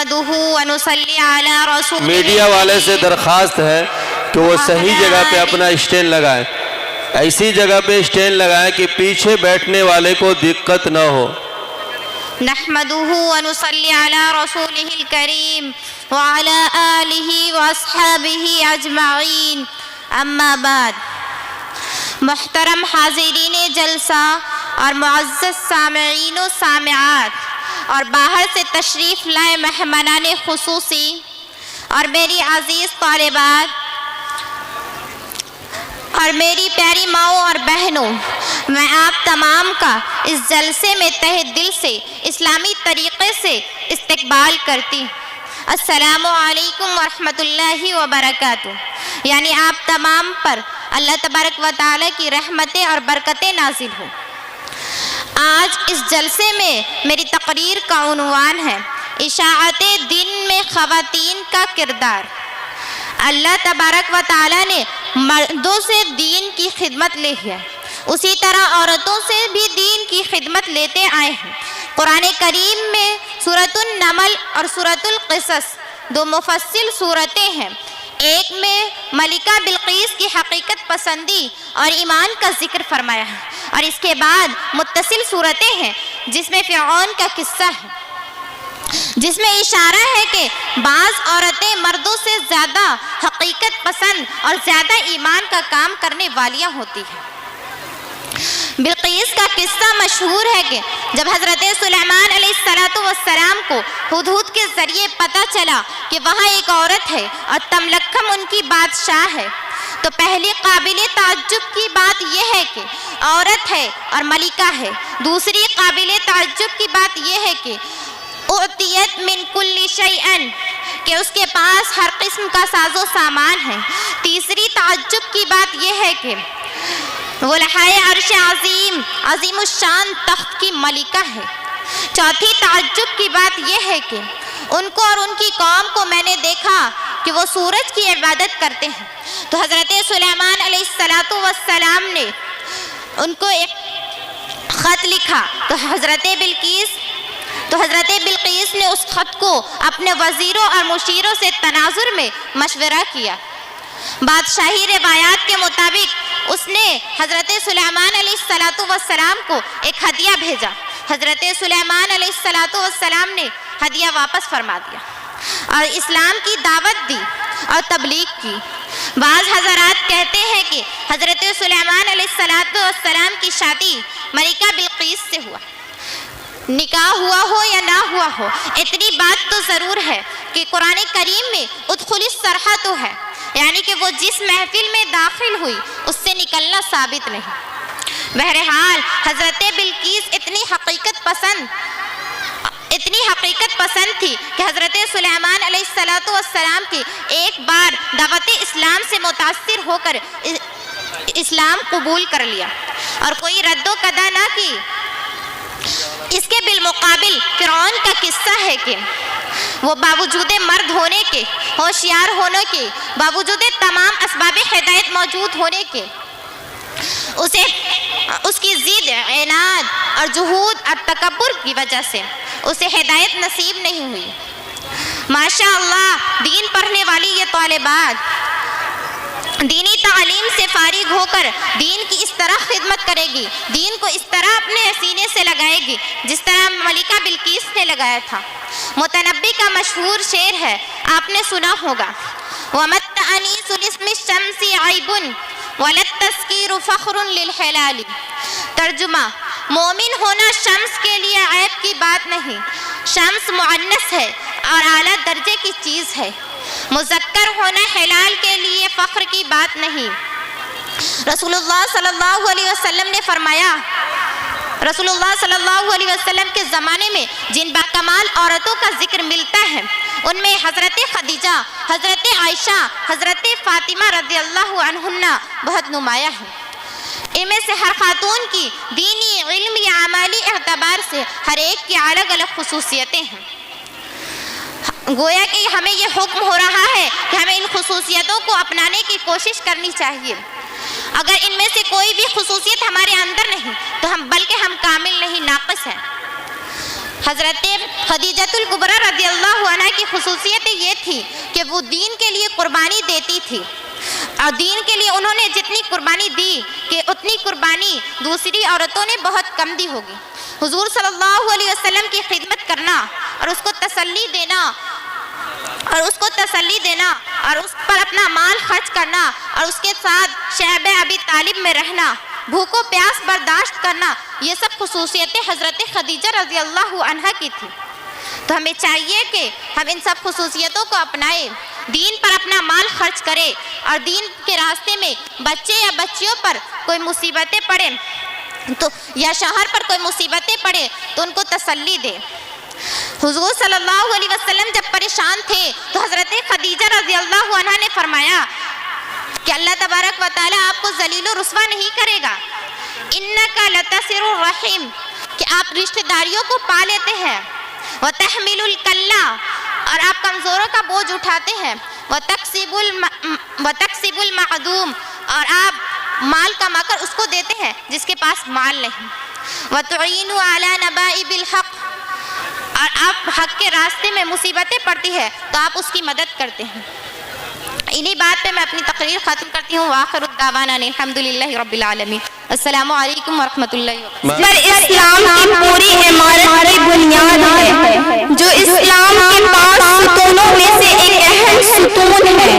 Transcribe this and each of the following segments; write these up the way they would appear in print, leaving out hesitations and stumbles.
نحمدہ ونصلی علی رسول میڈیا والے سے درخواست ہے کہ وہ صحیح جگہ پہ اپنا اسٹینڈ لگائیں، ایسی جگہ پہ اسٹینڈ لگائیں کہ پیچھے بیٹھنے والے کو دقت نہ ہو۔ نحمدہ ونصلی علی رسولہ الکریم وعلی آلہ واصحابہ اجمعین، اما بعد۔ محترم حاضرین جلسہ اور معزز سامعین و سامعات اور باہر سے تشریف لائے مہمانان خصوصی اور میری عزیز طالبات اور میری پیاری ماؤں اور بہنوں، میں آپ تمام کا اس جلسے میں تہہ دل سے اسلامی طریقے سے استقبال کرتی۔ السلام علیکم ورحمۃ اللہ وبرکاتہ۔ یعنی آپ تمام پر اللہ تبارک و تعالیٰ کی رحمتیں اور برکتیں نازل ہوں۔ آج اس جلسے میں میری تقریر کا عنوان ہے اشاعت دین میں خواتین کا کردار۔ اللہ تبارک و تعالیٰ نے مردوں سے دین کی خدمت لی ہے، اسی طرح عورتوں سے بھی دین کی خدمت لیتے آئے ہیں۔ قرآن کریم میں سورۃ النمل اور سورۃ القصص دو مفصل سورتیں ہیں۔ ایک میں ملکہ بلقیس کی حقیقت پسندی اور ایمان کا ذکر فرمایا ہے، اور اس کے بعد متصل صورتیں ہیں جس میں فرعون کا قصہ ہے، جس میں اشارہ ہے کہ بعض عورتیں مردوں سے زیادہ حقیقت پسند اور زیادہ ایمان کا کام کرنے والیاں ہوتی ہیں۔ بلقیس کا قصہ مشہور ہے کہ جب حضرت سلیمان علیہ السلام کو ہدہد کے ذریعے پتہ چلا کہ وہاں ایک عورت ہے اور تملکم ان کی بادشاہ ہے، تو پہلی قابل تعجب کی بات یہ ہے کہ عورت ہے اور ملکہ ہے۔ دوسری قابل تعجب کی بات یہ ہے کہ اعطیت من کل شیئن، کہ اس کے پاس ہر قسم کا ساز و سامان ہے۔ تیسری تعجب کی بات یہ ہے کہ وہ لائحہ عرش عظیم الشان تخت کی ملکہ ہے۔ چوتھی تعجب کی بات یہ ہے کہ ان کو اور ان کی قوم کو میں نے دیکھا کہ وہ سورج کی عبادت کرتے ہیں، تو حضرت سلیمان علیہ السلام نے ان کو ایک خط لکھا، تو حضرت بلقیس نے اس خط کو اپنے وزیروں اور مشیروں سے تناظر میں مشورہ کیا۔ بادشاہی روایات کے مطابق اس نے حضرت سلیمان علیہ السلام کو ایک ہدیہ بھیجا۔ حضرت سلیمان علیہ السلام نے ہدیہ واپس فرما دیا اور اسلام کی دعوت دی اور تبلیغ کی۔ بعض حضرات کہتے ہیں کہ حضرت سلیمان علیہ السلام کی شادی ملکہ بلقیس سے ہوا، نکاح ہوا ہو یا نہ ہوا ہو، اتنی بات تو ضرور ہے کہ قرآن کریم میں ادخل الصرح تو ہے، یعنی کہ وہ جس محفل میں داخل ہوئی اس سے نکلنا ثابت نہیں۔ بہرحال حضرت بلقیس اتنی حقیقت پسند تھی کہ حضرت سلیمان علیہ السلام کی ایک بار دعوت اسلام سے متاثر ہو کر اسلام قبول کر لیا اور کوئی رد و قدا نہ کی۔ اس کے بالمقابل فرعون کا قصہ ہے کہ وہ باوجود مرد ہونے کے، ہوشیار ہونے کے، باوجود تمام اسباب ہدایت موجود ہونے کے، اس کی ضد، عناد اور جہود اور تکبر کی وجہ سے اسے ہدایت نصیب نہیں ہوئی۔ ماشاء اللہ دین پڑھنے والی یہ طالبات دینی تعلیم سے فارغ ہو کر دین کی اس طرح خدمت کرے گی، دین کو اس طرح اپنے سینے سے لگائے گی جس طرح ملکہ بلقیس نے لگایا تھا۔ متنبی کا مشہور شعر ہے، آپ نے سنا ہوگا، وَمَتَّ أَنِيسُ الِاسْمِ الشَّمْسِ عَيْبٌ وَلَلتَّذْكِيرُ فَخْرٌ لِلْحِلَالِ۔ ترجمہ، مومن ہونا شمس کے لیے عیب کی بات نہیں، شمس مؤنث ہے اور اعلیٰ درجے کی چیز ہے، مذکر ہونا ہلال کے لیے فخر کی بات نہیں۔ رسول اللہ صلی اللہ علیہ وسلم نے فرمایا، رسول اللہ صلی اللہ علیہ وسلم کے زمانے میں جن باکمال عورتوں کا ذکر ملتا ہے ان میں حضرت خدیجہ، حضرت عائشہ، حضرت فاطمہ رضی اللہ عنہن بہت نمایاں ہیں۔ ان میں سے ہر خاتون کی دینی، علمی، عملی اعتبار سے ہر ایک کی الگ الگ خصوصیتیں ہیں۔ گویا کہ ہمیں یہ حکم ہو رہا ہے کہ ہمیں ان خصوصیتوں کو اپنانے کی کوشش کرنی چاہیے۔ اگر ان میں سے کوئی بھی خصوصیت ہمارے اندر نہیں تو بلکہ ہم کامل نہیں، ناقص ہیں۔ حضرت خدیجہ الکبریٰ رضی اللہ عنہ کی خصوصیت یہ تھی کہ وہ دین کے لیے قربانی دیتی تھی، اور دین کے لیے انہوں نے جتنی قربانی دی کہ اتنی قربانی دوسری عورتوں نے بہت کم دی ہوگی۔ حضور صلی اللہ علیہ وسلم کی خدمت کرنا اور اس کو تسلی دینا اور اس پر اپنا مال خرچ کرنا اور اس کے ساتھ شعب ابی طالب میں رہنا، بھوک و پیاس برداشت کرنا، یہ سب خصوصیتیں حضرت خدیجہ رضی اللہ عنہا کی تھی۔ تو ہمیں چاہیے کہ ہم ان سب خصوصیتوں کو اپنائیں، دین پر اپنا مال خرچ کرے، اور دین کے راستے میں بچے یا بچیوں پر کوئی مصیبتیں پڑیں تو یا شوہر پر کوئی مصیبتیں پڑے تو ان کو تسلی دے۔ حضور صلی اللہ علیہ وسلم جب پریشان تھے تو حضرت خدیجہ رضی اللہ عنہا نے فرمایا کہ اللہ تبارک و تعالیٰ آپ کو ذلیل و رسوا نہیں کرے گا، اِنَّكَ لَتَصِلُ الرَّحِمَ، کہ آپ رشتہ داریوں کو پا لیتے ہیں، وَتَحْمِلُ الْكَلَّةَ، اور آپ کمزوروں کا بوجھ اٹھاتے ہیں، وَتَكْسِبُ الْمَعْدُومَ، اور آپ مال کما کر اس کو دیتے ہیں جس کے پاس مال نہیں، وَتُعِينُ عَلَى نَبَائِبِ الْحَقِّ، اور آپ حق کے راستے میں مصیبتیں پڑتی ہے تو آپ اس کی مدد کرتے ہیں۔ انہی بات پہ میں اپنی تقریر ختم کرتی ہوں۔ وآخر الدعوانا الحمدللہ رب العالمین۔ السلام علیکم ورحمۃ اللہ وبرکاتہ۔ پر اسلام کی پوری عمارت کی بنیاد ہے، جو اسلام کے 5 ستونوں میں سے ایک اہم ستون ہے،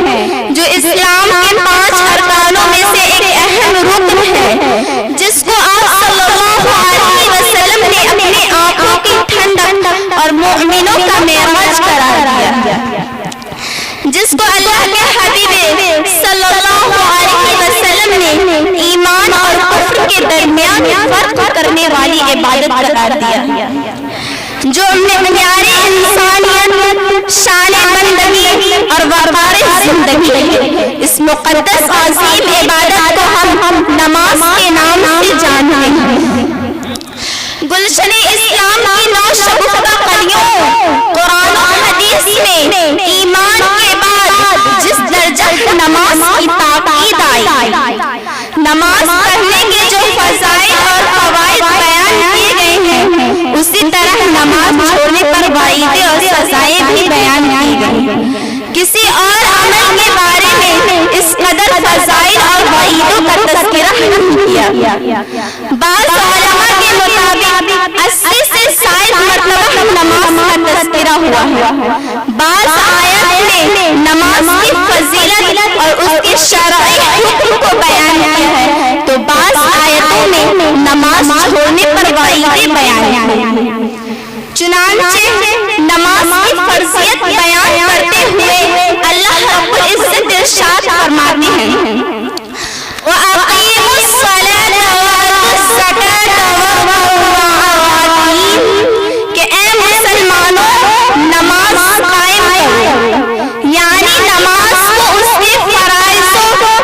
جو اسلام کے 5 ارکانوں میں سے ایک اہم رکن ہے، جس کو آپ صلی اللہ علیہ وسلم نے اپنی آنکھوں کی ٹھنڈک اور مومنوں کا معراج قرار دیا، جس کو اللہ کے حبیب صلی اللہ علیہ وسلم نے ایمان اور کفر کے درمیان فرق کرنے والی عبادت قرار دیا، جو معیار انسانیت، شان بندگی اور وقار زندگی ہے۔ اس مقدس عظیم عبادت کو ہم نماز کے نام سے جانتے ہیں۔ گلشن اسلام کی 9 شگفتہ کلیوں قرآن و حدیث میں ایمان کے بعد جس درجہ نماز کی تاکید آئی، نماز پڑھنے کے جو فضائل اور فوائد بیان کیے گئے ہیں، اسی طرح نماز چھوڑنے پر وعیدیں اور سزائیں بھی بیان کی گئی۔ کسی اور عمل کے بارے میں اس قدر فضائل اور وعیدوں کا تذکرہ نہیں کیا۔ بعض علماء کے مطابق 80 سے 60 مرتبہ نماز کا تذکرہ ہوا ہے۔ بعض آیات میں نماز کی فضیلت اور اس کے شرعی حکم کو بیان کیا ہے، تو بعض آیتوں میں نماز چھوڑنے پر وعیدیں بیان کی ہیں۔ چنانچہ نماز کی فرضیت بیان کرتے ہوئے اللہ رب العزت ارشاد فرماتے ہیں، وَأَقِيمُوا الصَّلَاةَ وَآتُوا الزَّكَاةَ وَارْكَعُوا مَعَ الرَّاكِعِينَ، کہ اے مسلمانوں نماز قائم کرو، یعنی نماز کو اس کے فرائض،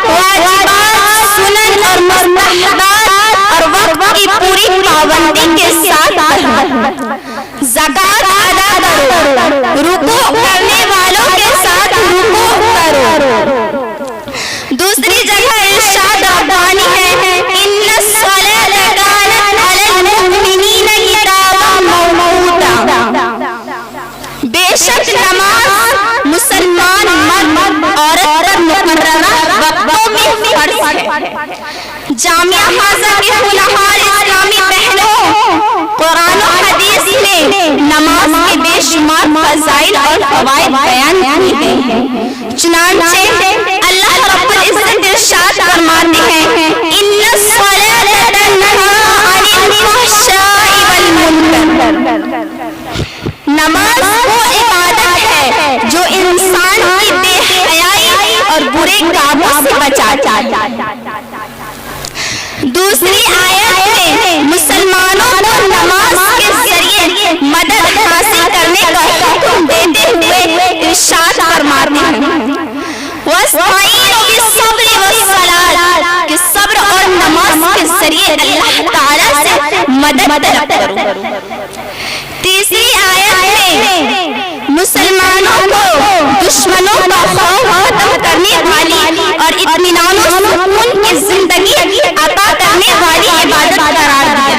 واجبات، سنن اور مستحبات اور وقت کی پوری پابندی کے ساتھ پڑھو، زکوٰۃ ادا کرو، رکوع کرنے والوں کے ساتھ رکوع کرو۔ دوسری جگہ ارشاد ربانی ہے، ان الصلاۃ کانت علی المؤمنین کتابا موقوتا، بے شک نماز مسلمان مرد عورت پر مقررہ وقتوں میں فرض ہے۔ جامعہ حاضر کے خلفاء اسلامی بہنوں، قرآن و حدیث میں نماز کے بے شمار فضائل اور فوائد بیان کیے گئے ہیں۔ چنانچہ اللہ رب العزت ارشاد فرماتے ہیں، ان الصلاۃ تنہیٰ عن الفحشاء والمنکر، نماز وہ عبادت ہے جو انسان کی بے حیائی اور برے کاموں سے بچاتا ہے۔ دوسری آیت میں مسلمانوں کو نماز کے ذریعے مدد حاصل کرنے کا حکم دیتے ہوئے ارشاد فرماتے ہیں، وَاسْتَعِینُوا بِالصَّبْرِ وَالصَّلَاةِ، کہ صبر اور نماز کے ذریعے اللہ تعالیٰ سے مدد طلب کرو۔ تیسری آیت میں مسلمانوں کو دشمنوں کا خوف ختم کرنے والی اور اطمینان و سکون کی زندگی عطا کرنے والی عبادت قرار دیا۔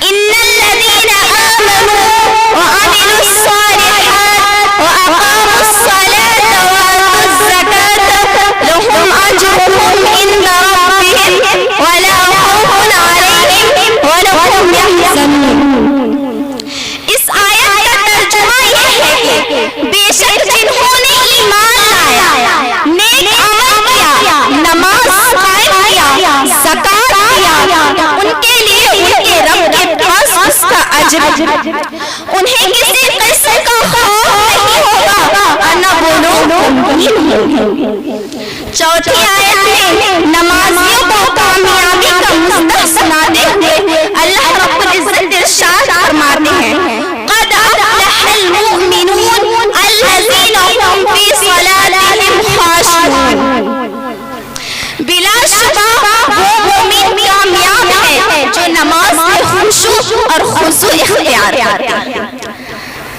ان الذین آمنوا وعملوا الصالحات اجر، انہیں کسی قسم کا خوف نہیں ہوگا اور نہ وہ لوگ غمگین ہوں گے۔ چوتھی آیت میں نمازیوں کو کامیابی کا مصداق سناتے ہوئے اللہ رب العزت ارشاد فرماتے ہیں قد افلح المؤمنون الذین هم فی صلاتهم خاشعون، بلا شبہ وہ مومن کامیاب ہے جو نماز میں خشوع اور خضوع اختیار کرتے ہیں۔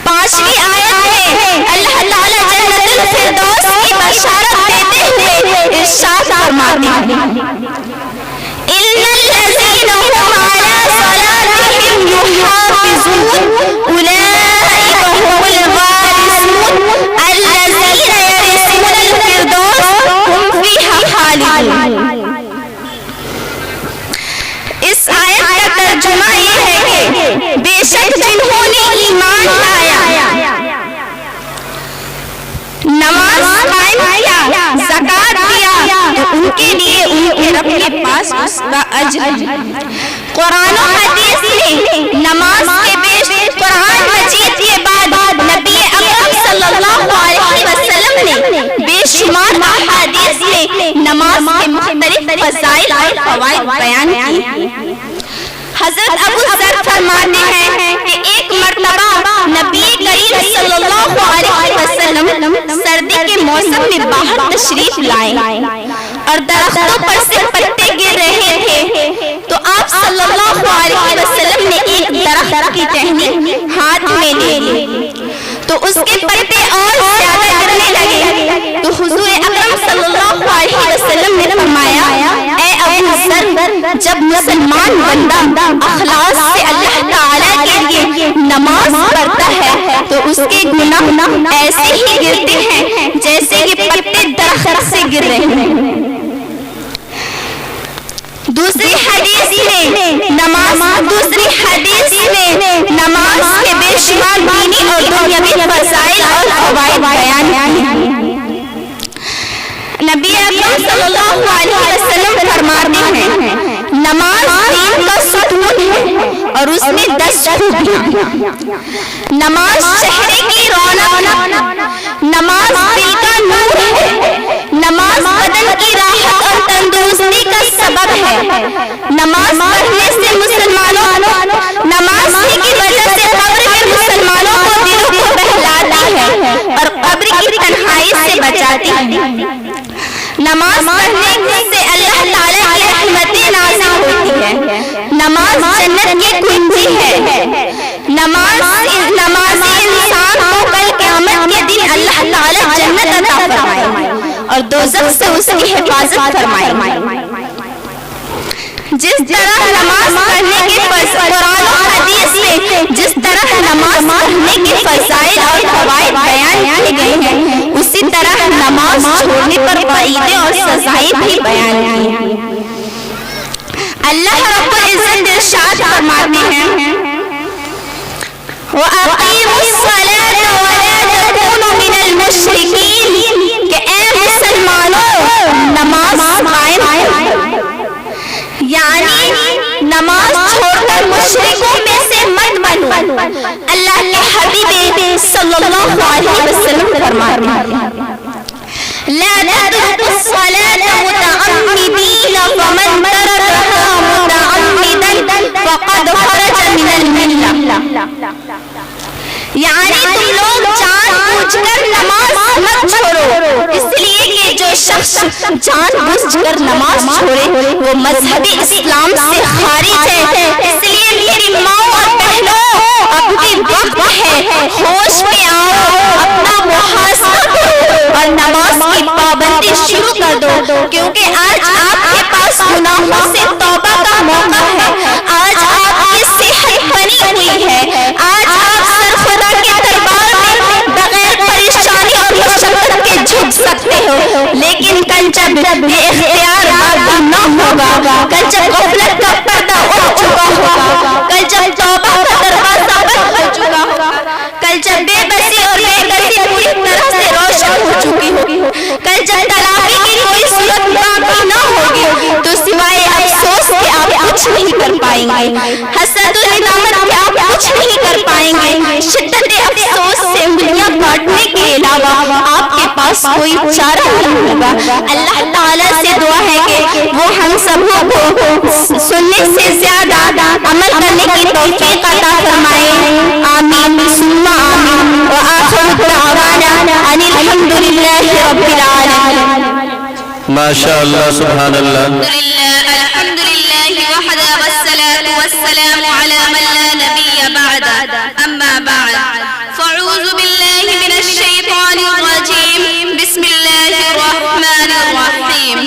پانچویں آیت میں اللہ تعالیٰ جنت الفردوس کی بشارت دیتے ہوئے ارشاد فرماتے ہیں ان الذین هم علی صلاتهم یحافظون اولئک هم الوارثون الذین یرثون الفردوس هم فیہا خالدون۔ اس آیت کا ترجمہ یہ ہے کہ بے شک جنہوں نے ایمان لایا، نماز قائم کیا، زکات دیا، تو ان کے لیے ان کے رب کے پاس اس کا اجر ہے۔ قرآن و حدیث میں نماز کے بیش قرآن مجید کے بعد نبی اکرم صلی اللہ علیہ وسلم نے بے شمار احادیث میں نماز کے مختلف فضائل اور فوائد بیان کیے۔ حضرت ابو ذر فرماتے ہیں کہ ایک مرتبہ نبی کریم صلی اللہ علیہ وسلم سردی کے موسم میں باہر تشریف لائے اور درختوں پر سے پتے گر رہے تھے، تو آپ صلی اللہ علیہ وسلم نے ایک درخت کی ٹہنی ہاتھ میں لے لی تو اس کے پتے اور زیادہ گرنے لگے، تو حضور اکرم صلی اللہ علیہ وسلم نے فرمایا اے ابو ذر، جب مسلمان بندہ اخلاص سے اللہ تعالیٰ کے لیے نماز پڑھتا ہے تو اس کے گناہ ایسے ہی گرتے ہیں جیسے یہ پتے درخت سے گر رہے ہیں۔ دوسری حدیث میں نماز کے بے شمار دینی اور دنیاوی فضائل اور فوائد بیان ہیں۔ نبی اکرم صلی اللہ علیہ وسلم فرماتے ہیں نماز دین کا ستون ہے اور اس میں 10 خوبیاں، نماز چہرے کی رونق، نماز دل کا نور ہے، نماز بدن کی راحت اور تندرستی کا سبب ہے، نماز پڑھنے سے نماز کی وجہ سے قبر میں مسلمانوں کو دلوں کو بہلاتی ہے اور قبر کی تنہائی سے بچاتی ہے، نماز پڑھنے سے اللہ تعالیٰ کی رحمتیں نازل ہوتی ہے، نماز جنت کی کنجی ہے، نمازی انسان کو کل قیامت کے دن اللہ تعالیٰ جنت عطا فرمائے اور دوزخ سے اس کی حفاظت فرمائے۔ جس طرح نماز پڑھنے کے قرآن و حدیث میں جس طرح نماز پڑھنے کے فضائل اور فوائد بیان کیے گئے ہیں، اسی طرح نماز چھوڑنے پر وعیدیں اور سزائیں بھی بیان کی ہیں۔ اللہ رب العزت ارشاد فرماتے ہیں وَأَقِيمُوا الصَّلَاةَ وَلَا تَكُونُوا مِنَ الْمُشْرِكِينَ کہ اے مسلمانوں نماز قائم کرو، یعنی نماز چھوڑ کر مشرکوں میں سے مت بنو۔ اللہ کے حبیب صلی اللہ علیہ وسلم فرماتے ہیں لا تتركوا الصلاة متعمدين فمن تركها متعمدا فقد خرج من الملة، یعنی تم لوگ جان بوجھ کر نماز مت چھوڑو، اس لیے کہ جو شخص جان بوجھ کر نماز چھوڑے وہ مذہب اسلام سے خارج ہے۔ اس لیے میری ماں اور بہنوں اب بھی وقت ہے، ہوش میں آؤ، اپنا محاسبہ کرو اور نماز کی پابندی شروع کر دو، کیونکہ آج آپ کے پاس گناہوں سے توبہ کا موقع ہے، آج آپ کی صحت بنی ہوئی ہے، آج آپ سر خدا کے دربار میں بغیر پریشانی اور مشقت کے جھک سکتے ہو، لیکن کل جب یہ اختیار باقی نہ ہوگا، کل جب غفلت کا پردہ اٹھ چکا ہوگا، کل جب توبہ کا دروازہ بند ہو چکا ہوگا، کل جب بے بسی اور بے کسی پوری طرح سے روشن ہو چکی ہوگی، کل جب تلاقی کی کوئی صورت باقی نہ ہوگی، تو سوائے افسوس کہ آپ کچھ نہیں کر پائیں گے، حسرت و ندامت کہ آپ کچھ نہیں کر پائیں گے، شدت افسوس سے انگلیاں کاٹنے کے علاوہ آپ کے پاس کوئی چارہ نہیں ہوگا۔ اللہ تعالیٰ سے دعا ہے کہ وہ ہم سب کو سننے سے زیادہ عمل کرنے کی توفیق عطا فرمائے، آمین ثم آمین، وآخر دعوانا ان الحمد للہ رب العالمین۔ ماشاء اللہ، سبحان اللہ۔ الحمد لله وحده والصلاة والسلام على من لا نبي بعد، أما بعد فأعوذ بالله من الشيطان الرجيم، بسم الله الرحمن الرحيم،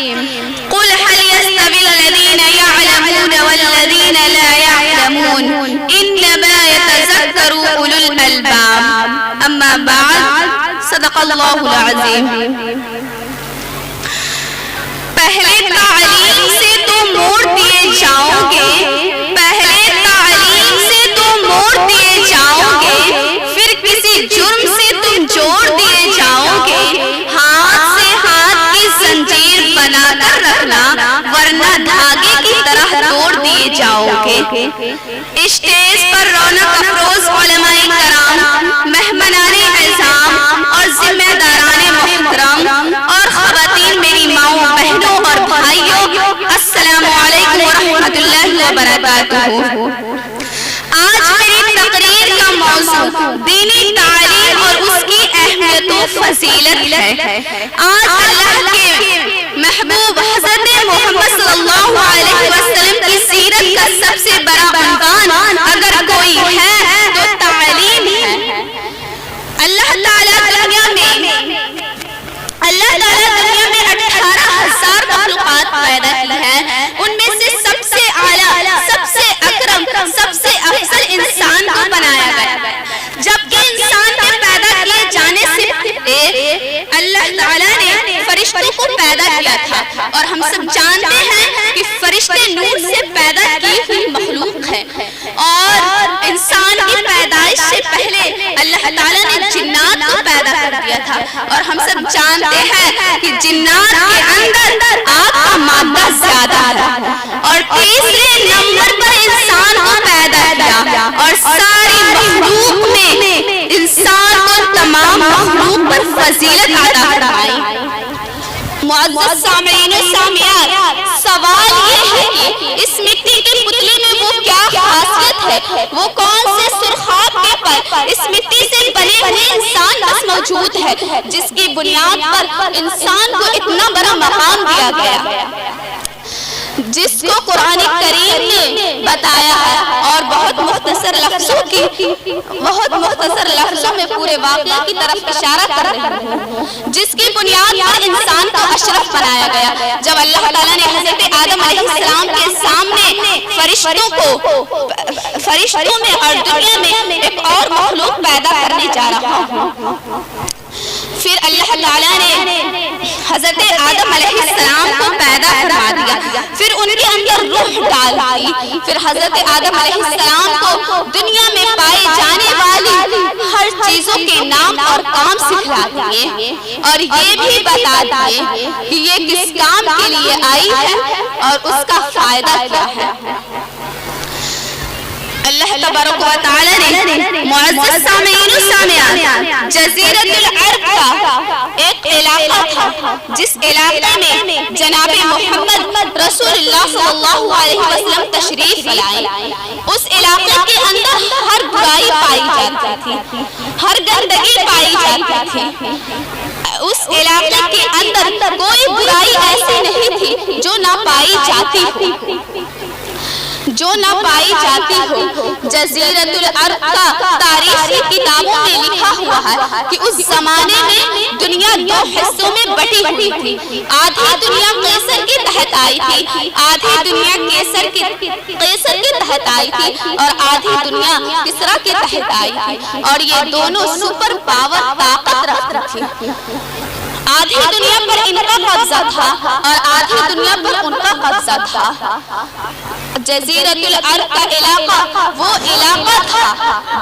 قل هل يستوي الذين يعلمون والذين لا يعلمون إنما يتذكر أولو الألباب، أما بعد صدق الله العظيم۔ پہلے تعلیم سے تم موڑ دیے جاؤ گے، پہلے تعلیم سے تم موڑ دیے جاؤ گے، پھر کسی جرم سے تم جوڑ دیے جاؤ گے، ہاتھ سے ہاتھ کی زنجیر بنا کر رکھنا ورنہ دھاگے کی طرح توڑ دیے جاؤ گے۔ اسٹیج پر رونق افروز علماء کرام، مہمانان اعظام اور ذمہ داران محترم اور خواتین، میری ماؤں، بہنوں اور بھائیوں، السلام علیکم ورحمۃ اللہ وبرکاتہ۔ آج میری تقریر کا موضوع دینی تعلیم اور اس کی اہمیت و فضیلت ہے۔ آج اللہ کے محبوب حضرت محمد صلی اللہ علیہ وسلم کی سیرت کا سب سے بڑا عنوان اگر کوئی ہے تو تعلیم ہے۔ اللہ تعالیٰ دنیا میں 18,000 مخلوقات پیدا کی ہیں، ان میں سے سب سے اعلیٰ، سب سے اکرم، سب سے افضل انسان کو بنایا گیا، جبکہ انسان کے پیدا کیے جانے سے پہلے اللہ تعالیٰ نے فرشتوں کو پیدا کیا تھا، اور ہم سب جانتے ہیں کہ فرشتے نور سے پیدا کی ہوئی مخلوق ہے، اور انسان کی پیدائش سے پہلے اللہ تعالیٰ نے جنات کو پیدا کر دیا تھا، اور ہم سب جانتے ہیں کہ جنات کے اندر آگ کا مادہ زیادہ ہے، اور تیسرے نمبر پر انسان کو پیدا کیا، اور ساری مخلوق میں انسان کو تمام مخلوق پر فضیلت عطا فرمائی۔ معزز سامعین و سامعات، سوال یہ ہے کہ اس مٹی کے پتلے میں وہ کیا خاصیت ہے، وہ کون سے سرخاب کے پر اس مٹی سے بنے ہوئے انسان بس موجود ہے جس کی بنیاد پر انسان کو اتنا بڑا مقام دیا گیا، جس کو قرآن کریم نے بتایا ہے، اور بہت مختصر لفظوں میں پورے واقعے کی طرف اشارہ کر رہے ہیں، جس کی بنیاد پر انسان کو اشرف بنایا گیا۔ جب اللہ تعالیٰ نے حضرت آدم علیہ السلام کے سامنے فرشتوں میں اور دنیا میں ایک اور مخلوق پیدا کرنے جا رہا ہوں، پھر اللہ تعالیٰ نے حضرت آدم علیہ السلام کو پیدا فرما دیا، پھر ان کے اندر روح ڈال دی، پھر حضرت آدم علیہ السلام کو دنیا میں پائی جانے والی ہر چیزوں کے نام اور کام سکھلا دیے، اور یہ بھی بتا دیے کہ یہ کس کام کے لیے آئی ہے اور اس کا فائدہ کیا ہے۔ اللہ تبارک و تعالی نے معزز سامعین و سامعات، جزیرۃ العرب کا ایک علاقہ تھا جس علاقے میں جناب محمد رسول اللہ صلی اللہ علیہ وسلم تشریف لائے۔ اس علاقے کے اندر ہر برائی پائی جاتی تھی، ہر گندگی پائی جاتی تھی۔ اس علاقے کے اندر کوئی برائی ایسی نہیں تھی جو نہ پائی جاتی ہو۔ جزیرۃ العرب کا تاریخی کتابوں میں لکھا ہوا ہے کہ اس زمانے میں دنیا دو حصوں میں بٹی ہوئی تھی، آدھی دنیا قیصر کے تحت آئی تھی، آدھی دنیا قیصر کے تحت آئی تھی، اور آدھی دنیا کسریٰ کے تحت آئی تھی، اور یہ دونوں سپر پاور طاقت رکھتی تھی۔ آدھی دنیا پر ان کا قبضہ تھا اور آدھی دنیا پر ان کا قبضہ تھا۔ جزیرۃ العرب کا علاقہ وہ علاقہ تھا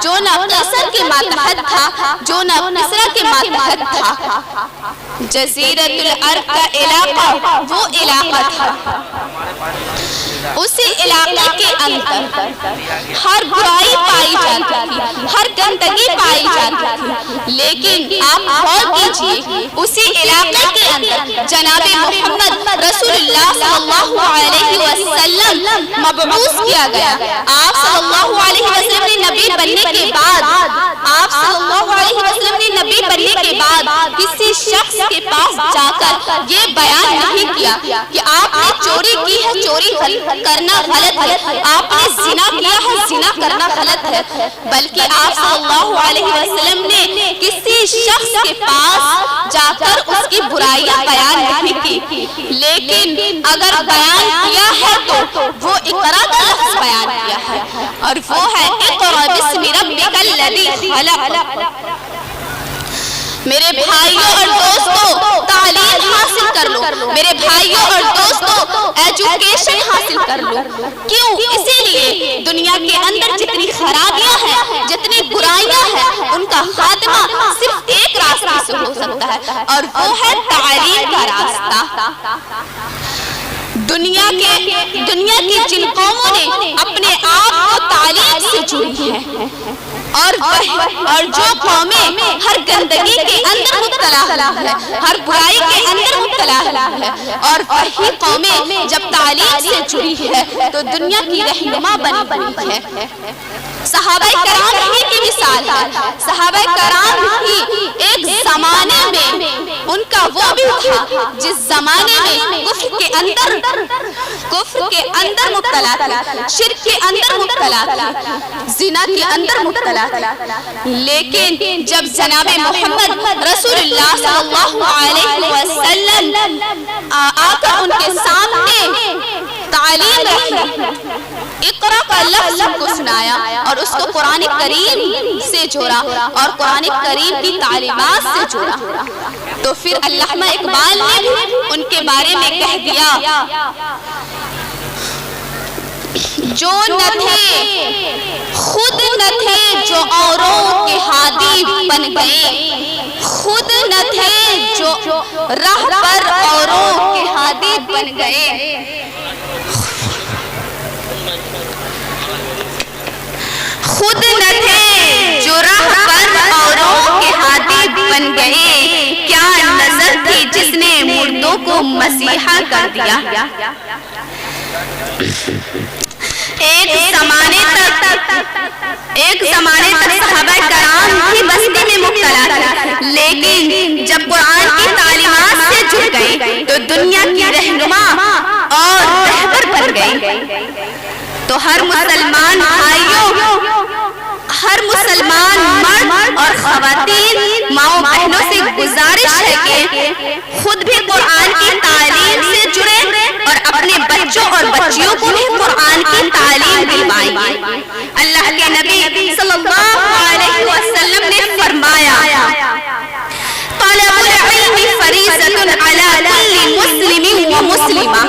جو نہ قیصر کے ماتحت تھا، جو نہ کسریٰ کے ماتحت تھا۔ جزیرۃ العرب کا علاقہ وہ علاقہ تھا، اسی علاقے کے اندر ہر برائی پائی جاتی تھی، ہر گندگی پائی جاتی تھی، لیکن آپ غور کیجئے اسی علاقے کے اندر جناب محمد رسول اللہ صلی اللہ علیہ وسلم مبعوث کیا گیا۔ آپ صلی اللہ علیہ وسلم نے نبی بننے کے بعد، آپ صلی اللہ علیہ وسلم نے نبی بننے کے بعد کسی شخص کے پاس جا کر یہ بیان نہیں کیا کہ آپ نے چوری کی ہے، چوری کرنا غلط ہے، آپ نے زنا کیا ہے، زنا کرنا غلط ہے، بلکہ آپ صلی اللہ علیہ وسلم نے کسی شخص کے پاس جا کر اس کی برائیاں بیان نہیں کی، لیکن اگر بیان کیا ہے تو وہ اقرا کا لفظ بیان کیا ہے، اور وہ ہے اقرا بسم ربک الذی خلق۔ میرے بھائیوں اور دوستوں، تعلیم حاصل کر لو، میرے بھائیوں اور دوستوں، ایجوکیشن حاصل کر لو۔ کیوں؟ اسی لیے دنیا کے اندر جتنی خرابیاں ہیں، جتنی برائیاں ہیں، ان کا خاتمہ صرف ایک راستے سے ہو سکتا ہے، اور وہ ہے تعلیم کا راستہ۔ دنیا کی جن قوموں نے اپنے آپ کو تعلیم سے جڑی ہے، اور جو قومیں ہر گندگی کے اندر مبتلا ہے، ہر برائی کے اندر مبتلا ہے، اور وہی قومیں جب تعلیم سے جڑی ہے تو دنیا کی رہنما بنی ہے۔ صحابہ کرام ہی کی مثال ہے، صحابہ کرام ہی ایک زمانے میں ان کا وہ بھی تھا جس زمانے میں کفر کے اندر مبتلا تھا، شرک کے اندر مبتلا تھا، زنا کے اندر مبتلا تھا، لیکن جب جناب محمد رسول اللہ صلی اللہ علیہ وسلم آ کر ان کے سامنے تعلیم رکھی، اقرا کا لفظ کو سنایا اور اس کو قرآن کریم سے جوڑا اور قرآن کریم کی تعلیمات سے جوڑا، تو پھر علامہ اقبال نے بھی ان کے بارے میں کہہ دیا، جو نہ تھے خود نہ تھے جو اوروں کے ہادی بن گئے، خود نہ تھے جو راہ پر اوروں کے ہادی بن گئے، خود نہ تھے جو راہ پر اوروں کے ہادی بن گئے، کیا نظر تھی جس نے مردوں کو مسیحا کر دیا۔ ایک زمانے تک صحابہ کرام کی بستی میں مبتلا تھے، لیکن جب قرآن کی تعلیمات سے جڑ گئے تو دنیا کی رہنما اور رہبر بن گئے۔ تو ہر مسلمان بھائیوں، ہر مسلمان مرد اور خواتین، ماؤں بہنوں سے گزارش ہے کہ خود بھی قرآن کی تعلیم سے جڑے اور اپنے بچوں اور بچیوں کو بھی قرآن کی تعلیم دلوائیں۔ اللہ کے نبی صلی اللہ علیہ وسلم نے فرمایا، طلب العلم فریضۃ علی کل مسلم و مسلمہ،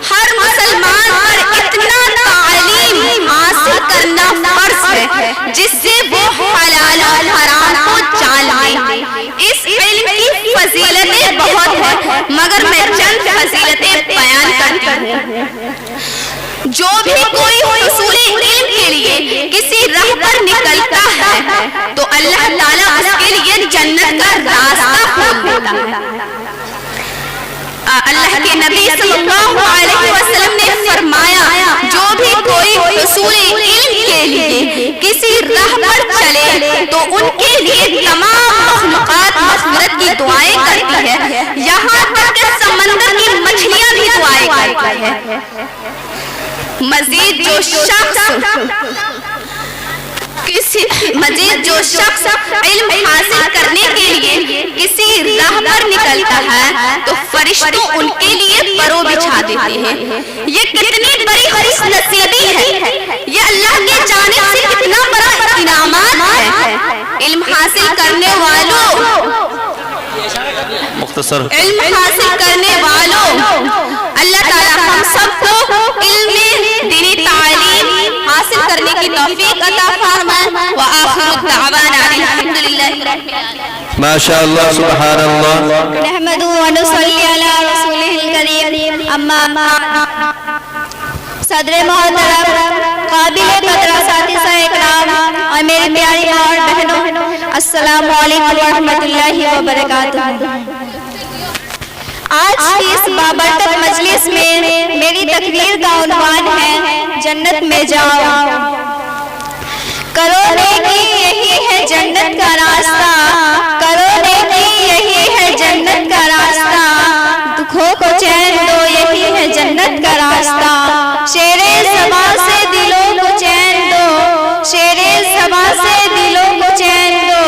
ہر مسلمان پر اتنا تعلیم حاصل کرنا فرض ہے جس سے وہ حلال اور حرام کو جان لے۔ اس علم کی فضیلتیں بہت ہیں، مگر میں چند فضیلتیں بیان کرتی ہوں۔ جو بھی کوئی حصول علم کے لیے کسی راہ پر نکلتا ہے تو اللہ تعالیٰ اس کے لیے جنت کا راستہ کھول دیتا ہے۔ اللہ کے نبی صلی اللہ علیہ وسلم نے فرمایا، جو بھی کوئی حصول علم کے لیے کسی راہ پر چلے تو ان کے لیے تمام مخلوقات مغفرت کی دعائیں کرتی ہے، یہاں تک کہ سمندر کی مچھلیاں بھی دعائیں کرتی ہیں۔ مزید جو شخص علم حاصل کرنے کے لیے کسی راہ پر نکلتا ہے تو فرشتوں ان کے لیے پرو بچھا دیتے ہیں۔ یہ کتنی بڑی خوش نصیبی ہے، یہ اللہ کی جانب سے کتنا بڑا انعامات ہے۔ علم حاصل کرنے والوں، علم حاصل کرنے والوں، اللہ تعالیٰ ہم سب کو علم دین توفیق عطا فرما وآخر الدعوانا الحمدللہ رب العالمین. ماشاء اللہ سبحان اللہ. نحمدہ ونصلی علی رسولہ الکریم. اما صدر محترم قابل قدر اساتذہ اکرام اور میری پیاری ماں اور بہنوں، السلام علیکم ورحمۃ اللہ وبرکاتہ. آج کی اس بابرکت مجلس میں میری تقریر کا عنوان ہے جنت میں جاؤ. کرو نیکی یہی ہے جنت کا راستہ، کرو نیکی یہی ہے جنت کا راستہ، دکھوں کو چین دو یہی ہے جنت کا راستہ. شیر زباں سے دلوں کو چین دو، شیر زباں سے دلوں کو چین دو،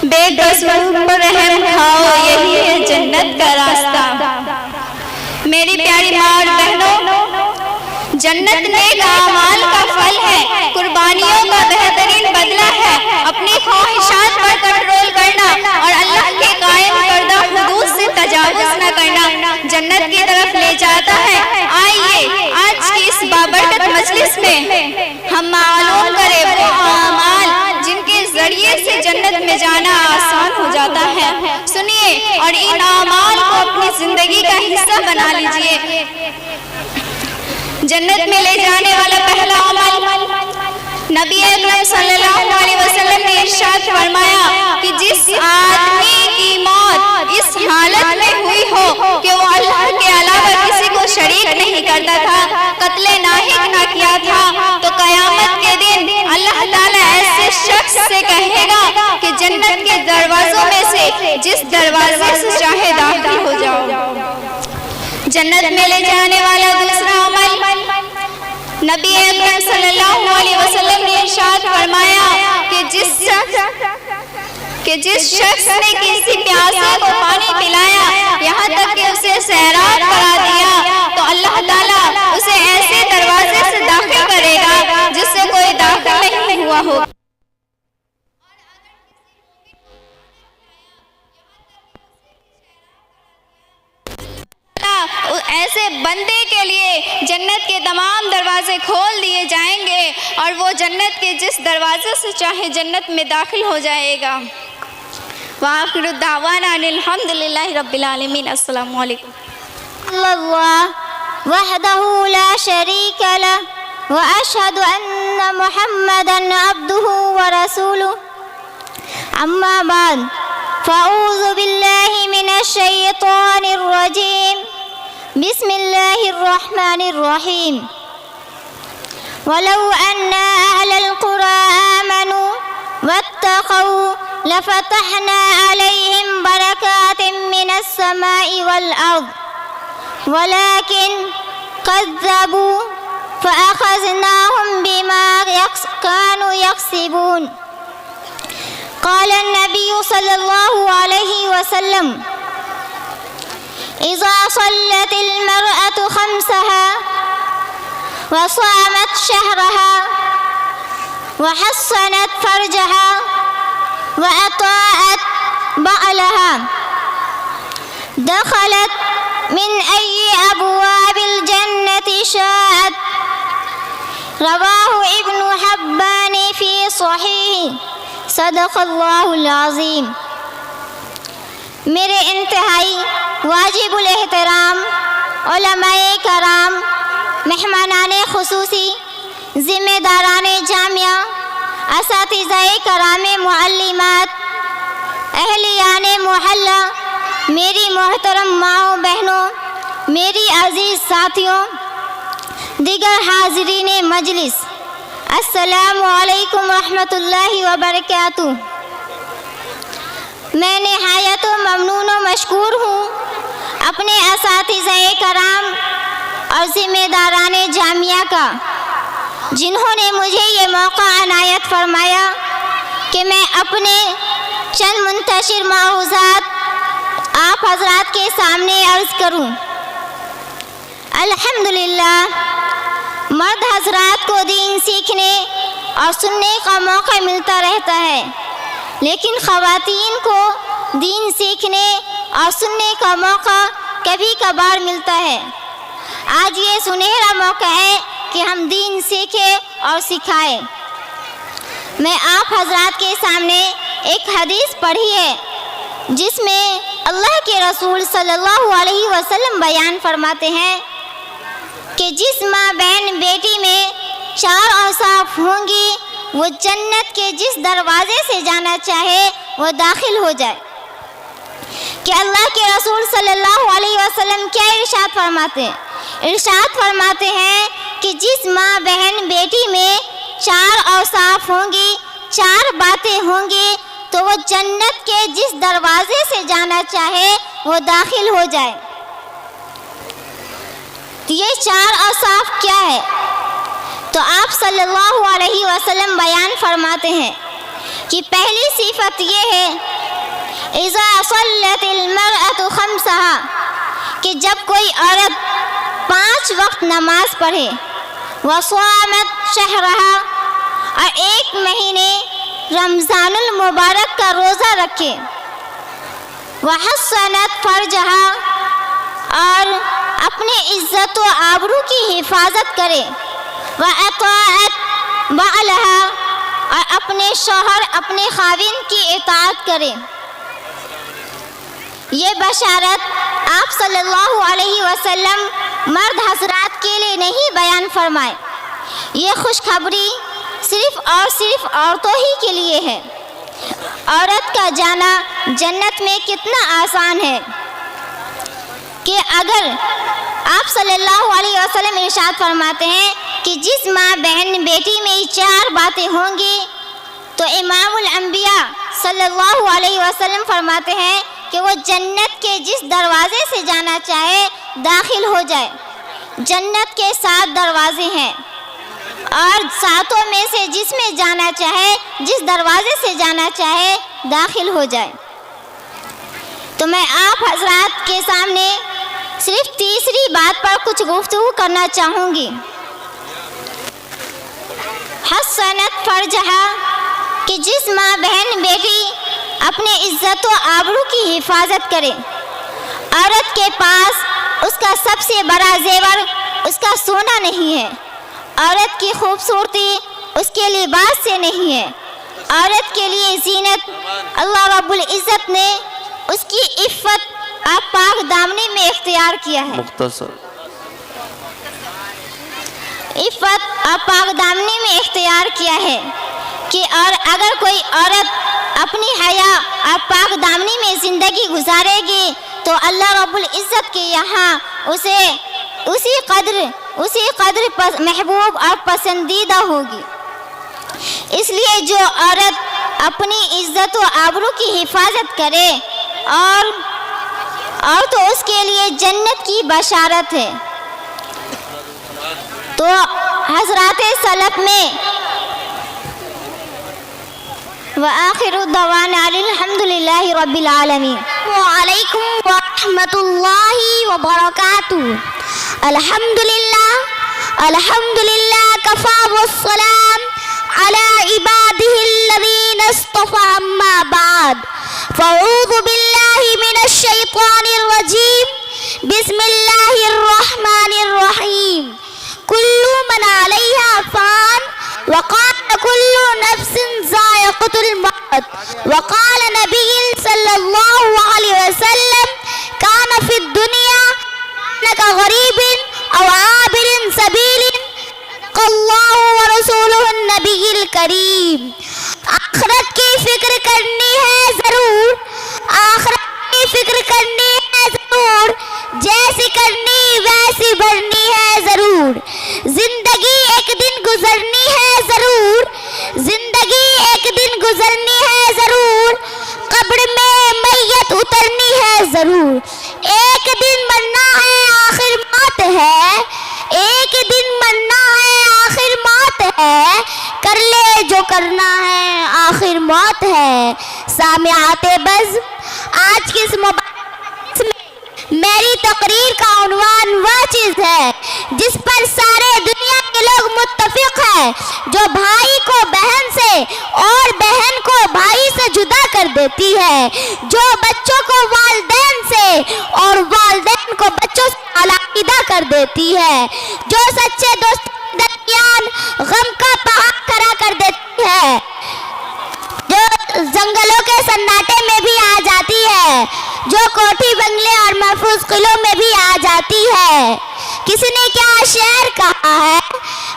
بے قصور پر رحم کھاؤ یہی ہے جنت کا راستہ. میری پیاری ماں اور بہنوں، جنت نیک اعمال کا پھل ہے، قربانیوں کا بہترین بدلہ ہے. اپنی خواہشات پر کنٹرول کرنا اور اللہ کے قائم کردہ حدود سے تجاوز نہ کرنا جنت کی طرف لے جاتا ہے. آئیے آج کی اس بابرکت مجلس میں ہم معلوم کریں وہ اعمال جن کے ذریعے سے جنت میں جانا آسان ہو جاتا ہے. سنیے اور ان اعمال کو اپنی زندگی کا حصہ بنا لیجئے. جنت میں لے جانے والا پہلا عمل، نبی اکرم صلی اللہ علیہ وسلم نے ارشاد فرمایا کہ جس آدمی کی موت اس حالت میں ہوئی ہو کہ وہ اللہ کے علاوہ کسی کو شریک نہیں کرتا تھا، قتل ناحق نہ کیا تھا، تو قیامت کے دن اللہ تعالیٰ ایسے شخص سے کہے گا کہ جنت کے دروازوں میں سے جس دروازے سے چاہے داخل ہو جاؤ. جنت میں لے جانے والا دوسرا عمل، نبی اکرم صلی اللہ علیہ وسلم نے ارشاد فرمایا کہ جس شخص نے کسی پیاسے کو پانی پلایا یہاں تک کہ اسے سیراب کرا دیا تو اللہ تعالیٰ اسے ایسے دروازے سے داخل کرے گا جس سے کوئی داخل نہیں ہوا ہو. ایسے بندے کے لیے جنت کے تمام دروازے کھول دیے جائیں گے اور وہ جنت کے جس دروازے سے چاہے جنت میں داخل ہو جائے گا. وآخر الدعوانا الحمدللہ رب العالمین. السلام علیکم. اللہ وحدہ لا شریک لہ واشہد ان محمدا عبدہ ورسولہ. اما بعد فاعوذ باللہ من الشیطان الرجیم. بسم اللہ الرحمن الرحیم. ولو ان اہل القرى آمنوا واتقوا لفتحنا علیہم برکات من السماء والارض ولكن كذبوا فأخذناهم بما كانوا يكسبون. قال النبي صلى الله عليه وسلم إذا صلت المرأة خمسها وصامت شهرها وحصنت فرجها وأطاعت بعلها دخلت من أي أبواب الجنة شاءت. رواه ابن حبان في صحيح. صدق اللہ العظیم. میرے انتہائی واجب الاحترام علماء کرام، مہمانان خصوصی، ذمہ داران جامعہ، اساتذہ کرام معلمات، اہلیان محلہ، میری محترم ماؤں بہنوں، میری عزیز ساتھیوں، دیگر حاضرین مجلس، السلام علیکم ورحمۃ اللہ وبرکاتہ. میں نہایت ممنون و مشکور ہوں اپنے اساتذہ کرام اور ذمہ داران جامعہ کا، جنہوں نے مجھے یہ موقع عنایت فرمایا کہ میں اپنے چند منتشر ماخوذات آپ حضرات کے سامنے عرض کروں. الحمدللہ مرد حضرات کو دین سیکھنے اور سننے کا موقع ملتا رہتا ہے، لیکن خواتین کو دین سیکھنے اور سننے کا موقع کبھی کبھار ملتا ہے. آج یہ سنہرا موقع ہے کہ ہم دین سیکھیں اور سکھائیں۔ میں آپ حضرات کے سامنے ایک حدیث پڑھی ہے جس میں اللہ کے رسول صلی اللہ علیہ وسلم بیان فرماتے ہیں کہ جس ماں بہن بیٹی میں 4 اوصاف ہوں گی وہ جنت کے جس دروازے سے جانا چاہے وہ داخل ہو جائے۔ کہ اللہ کے رسول صلی اللہ علیہ وسلم کیا ارشاد فرماتے ہیں؟ ارشاد فرماتے ہیں کہ جس ماں بہن بیٹی میں 4 اوصاف ہوں گی، 4 باتیں ہوں گی تو وہ جنت کے جس دروازے سے جانا چاہے وہ داخل ہو جائے۔ یہ 4 اوصاف کیا ہے؟ تو آپ صلی اللہ علیہ وسلم بیان فرماتے ہیں کہ پہلی صفت یہ ہے اذا صلت المرأة خمسها، کہ جب کوئی عورت 5 وقت نماز پڑھے، وصامت شہرها، اور 1 مہینے رمضان المبارک کا روزہ رکھے، وحصنت فرجها، اور اپنے عزت و آبرو کی حفاظت کرے، وَأَطَاعَتْ بَعْلَهَا، اور اپنے شوہر اپنے خاوند کی اطاعت کرے۔ یہ بشارت آپ صلی اللہ علیہ وسلم مرد حضرات کے لیے نہیں بیان فرمائے، یہ خوشخبری صرف اور صرف عورتوں ہی کے لیے ہے۔ عورت کا جانا جنت میں کتنا آسان ہے کہ اگر آپ صلی اللہ علیہ وسلم ارشاد فرماتے ہیں کہ جس ماں بہن بیٹی میں 4 باتیں ہوں گی تو امام الانبیاء صلی اللہ علیہ وسلم فرماتے ہیں کہ وہ جنت کے جس دروازے سے جانا چاہے داخل ہو جائے۔ جنت کے 7 دروازے ہیں اور 7 میں سے جس میں جانا چاہے، جس دروازے سے جانا چاہے داخل ہو جائے۔ تو میں آپ حضرات کے سامنے صرف تیسری بات پر کچھ گفتگو کرنا چاہوں گی۔ حصنت فرجہا، کہ جس ماں بہن بیٹی اپنے عزت و آبرو کی حفاظت کرے۔ عورت کے پاس اس کا سب سے بڑا زیور اس کا سونا نہیں ہے، عورت کی خوبصورتی اس کے لباس سے نہیں ہے، عورت کے لیے زینت اللہ رب العزت نے اس کی عفت اور پاک دامنی میں اختیار کیا ہے۔ مختصر عفت اور پاک دامنی میں اختیار کیا ہے کہ اور اگر کوئی عورت اپنی حیا اور پاک دامنی میں زندگی گزارے گی تو اللہ رب العزت کے یہاں اسے اسی قدر محبوب اور پسندیدہ ہوگی۔ اس لیے جو عورت اپنی عزت و آبرو کی حفاظت کرے اور تو اس کے لیے جنت کی بشارت ہے۔ تو حضرات سلف میں وآخر دعوانا الحمدللہ رب العالمین۔ وعلیکم ورحمۃ اللہ وبرکاتہ۔ الحمدللہ کفا والسلام علی عبادہ الذین اصطفى، اما بعد فاعوذ باللہ من الشیطان الرجیم، بسم اللہ الرحمن الرحیم۔ کل من علیہا فان وقال كل نفس ذائقة الموت، وقال نبي صلى الله عليه وسلم كان في الدنيا كغريب أو عابر سبيل، صدق الله ورسوله النبي الكريم۔ آخرت کی فکر کرنی ہے ضرور، آخرت کی فکر کرنی ہے ضرور، جیسی کرنی ویسی بھرنی ہے ضرور۔ زندگی ایک دن گزرنی ہے ضرور، زندگی ایک دن گزرنی ہے ضرور، قبر میں میت اترنی ہے ضرور۔ ایک دن مرنا ہے آخر موت ہے، ایک دن مرنا ہے آخر موت ہے، کر لے جو کرنا ہے آخر موت ہے۔ سامعات بز، آج کی اس مبارک میری تقریر کا عنوان وہ چیز ہے جس پر سارے دنیا کے لوگ متفق ہیں، جو بھائی کو بہن سے اور بہن کو بھائی سے جدا کر دیتی ہے، جو بچوں کو والدین سے اور والدین کو بچوں سے علیحدہ کر دیتی ہے، جو سچے دوست درمیان غم کا پہاڑ کھڑا کر دیتی ہے، جو جنگلوں کے سناٹے میں بھی آ جاتی ہے، جو کوٹھی بنگلے اور محفوظ قلعوں میں بھی آ جاتی ہے۔ کسی نے کیا شعر کہا ہے،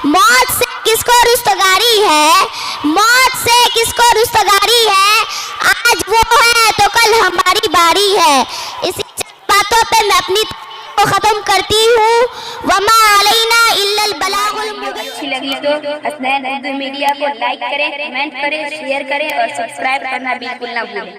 موت سے کس کو رستگاری ہے، موت سے کس کو رستگاری ہے، آج وہ ہے تو کل ہماری باری ہے۔ اسی باتوں پہ میں اپنی کو ختم کرتی ہوں۔ وما علینا الا البلاغ المبین۔ اچھی لگی تو حسنین اردو میڈیا کو لائک کریں، کمنٹ کریں، شیئر کریں اور سبسکرائب کرنا بالکل نہ بھولیں۔